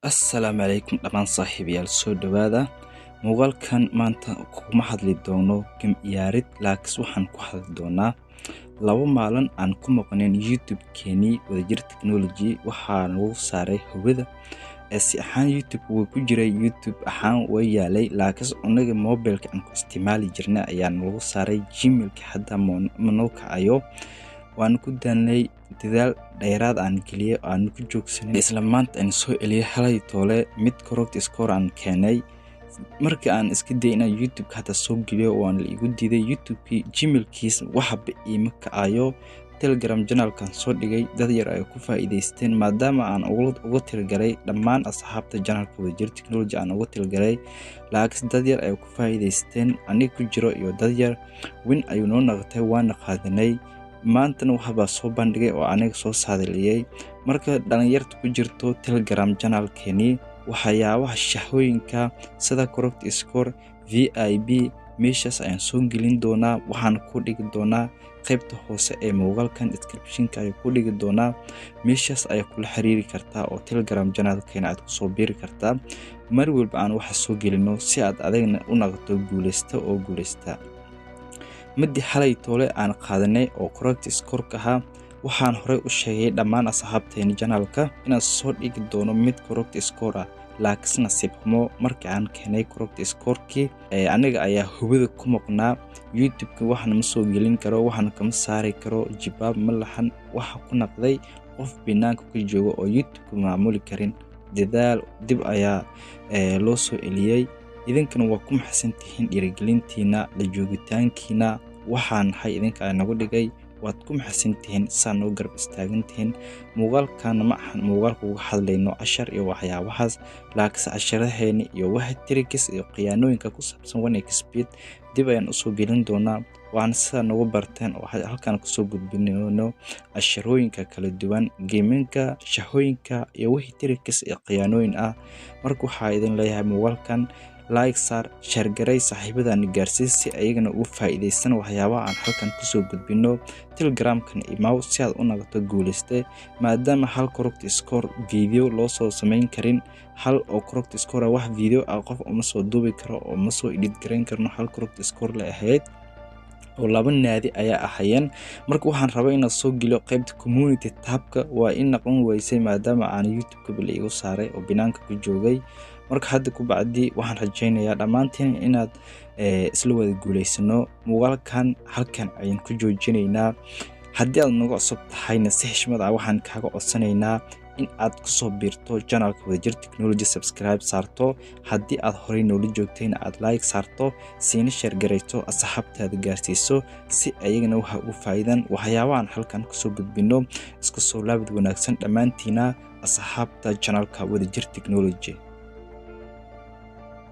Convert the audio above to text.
Assalaamu calaykum dhammaan saaxiibayaal soo dhawaada muuqaalkan maanta kuma hadli doono game ciyaarid laakiin waxaan ku hadli doonaa laba maalin aan ku maqnayn YouTube keeni wadajir technology waxaan lagu saaray hawada si ahaan YouTube wuu ku jiray YouTube ahaan way yaalay laakiin anaga mobilka aan ku isticmaali jirnay ayaan lagu saaray Gmailka hadda manoo kacayo waan ku daanay dadaal dheeraad aan geliyay aan ku joogsanay isla maanta aan soo eliyay halay toole mid correct score aan keenay markii aan iska dayna YouTube hada soo geliyo waan la igu diiday YouTube Gmailkiis waxba iima kacayo Telegram channel kan soo dhigay dad yar ay ku faa'iideysteen maadaama aan ugu tirgalay dhammaan asxaabta channelka wadajir technology aan ugu tirgalay laakiin dad yar ay ku faa'iideysteen aniga ku jiro iyo dad yar win ayuu noo naqtay waan qaadanay maantana waxba soo bandhigay oo aniga soo saadaliyay marka dhalinyarta ku jirto Telegram channel keeni waxyaabaha shahooyinka sida correct score VIP meeshas ayaan soo gelin doonaa waxaan ku dhigi doonaa qaybta hoose ee muuqaalkan description-ka ay ku dhigi doonaa meeshas ay kula xiriiri kartaa oo Telegram channel keena aad ku soo biiri kartaa mar walba aan waxa soo gelino si aad adeegna u naqdo guuleysta mid halay toole aan qaadanay oo correct score ka waxaan hore u sheegay dhammaan asxaabteena channelka inaan soo dhigi doono mid correct score laakiin nasiib xumo markii aan keenay correct score-kii aniga ayaa hubada ku maqnaa YouTube-ka waxaan ma soo gelin karo waxaan kama saari karo jibaab ma lahan waxa ku naqday qof binaanka ku joogo oo YouTube-ka maamuli karin dadaal dib ayaa loo soo eliyay idinkana waa ku maxsantihiin dhiirigelintiina la joogitaankiina waxaan hay idinka nagu dhigay waad ku maxsantihiin saan oo garab istaagantihiin muuqaalkan ma ahan muuqaalku uga hadlayno cashar iyo waxyaabahaas laakiin casharaheena iyo wax tricks iyo qiyaanooyinka ku saabsan one speed dib ayaan u soo gelin doonaa waan sida nagu barteen oo halkan ku soo gudbinayno casharooyinka kala duwan gameinka shahooyinka iyo wax tricks iyo qiyaanooyin marka waxa idin leeyahay muuqaalkan like share garay saaxiibadana gaarsiis si ayagana ugu faa'iideysan waxyaabaha aan halkan ku soo gudbino Telegram-kan email si aad u naqato guuleyste maadaama hal correct score video loo soo sameyn karin hal oo correct score wax video qof uma soo duubi karo oo ma soo edit gareyn karno hal correct score la ahayd oo laba naadi ayaa ahayeen marka waxaan rabaa inaan soo geliyo qaybta community tabka waa in noqon weysay maadaama aan YouTube-ka bil igu saaray oo binaanka ku joogay marka hadda ku bacdi waxaan rajaynayaa dhamaantiin inaad isla wada guuleysano muuqaalkan halkan ayaan ku joojinaynaa haddii aad nagu cusub tahayna si xishmad waxaan kaaga codsanaynaa in aad ku soo biirto channelka wadajir technology subscribe saarto haddii aad horey noola joogtayna aad like saarto siina share garayto asxaabtaada gaarsiiso si ayagana waxa ugu faa'iidaan waxyaabahan halkan ku soo gudbino isku soo laabid wanaagsan dhamaantiina asxaabta channelka wadajir technology